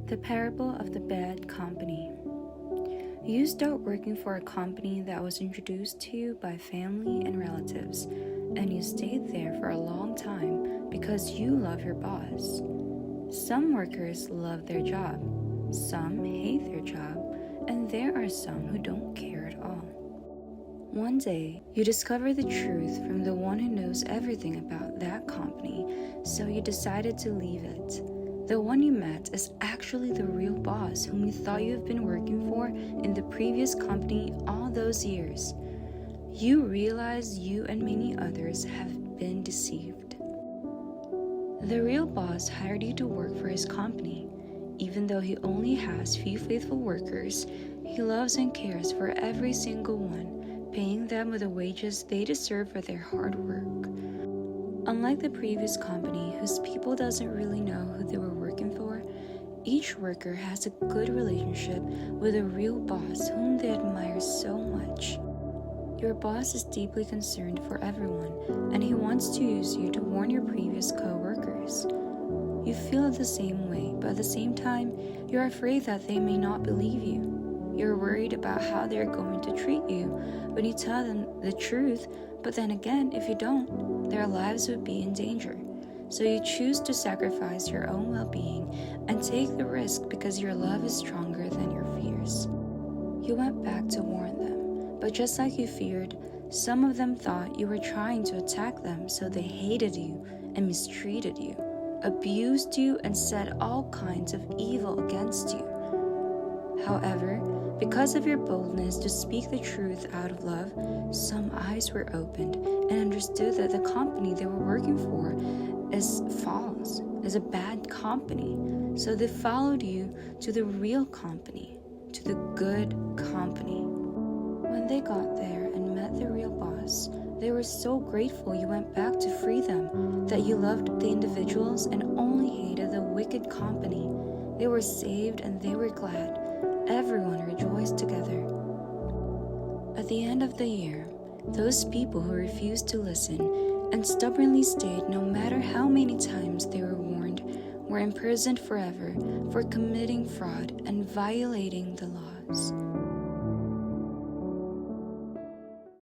The Parable of the Bad Company. You start working for a company that was introduced to you by family and relatives, and you stayed there for a long time because you love your boss. Some workers love their job, some hate their job, and there are some who don't care at all. One day, you discover the truth from the one who knows everything about that company, so you decided to leave it. The one you met is actually the real boss whom you thought you have been working for in the previous company all those years. You realize you and many others have been deceived. The real boss hired you to work for his company. Even though he only has few faithful workers, he loves and cares for every single one, paying them with the wages they deserve for their hard work. Unlike the previous company, whose people doesn't really know who they were working for, each worker has a good relationship with a real boss whom they admire so much. Your boss is deeply concerned for everyone, and he wants to use you to warn your previous co-workers. You feel the same way, but at the same time, you're afraid that they may not believe you. You're worried about how they're going to treat you when you tell them the truth, but then again, if you don't, their lives would be in danger. So you choose to sacrifice your own well-being and take the risk because your love is stronger than your fears. You went back to warn them, but just like you feared, some of them thought you were trying to attack them, so they hated you and mistreated you, abused you, and said all kinds of evil against you. However, because of your boldness to speak the truth out of love, some eyes were opened and understood that the company they were working for is false, is a bad company. So they followed you to the real company, to the good company. When they got there and met the real boss, they were so grateful you went back to free them, that you loved the individuals and only hated the wicked company. They were saved and they were glad. Everyone rejoiced together. At the end of the year, those people who refused to listen and stubbornly stayed no matter how many times they were warned were imprisoned forever for committing fraud and violating the laws.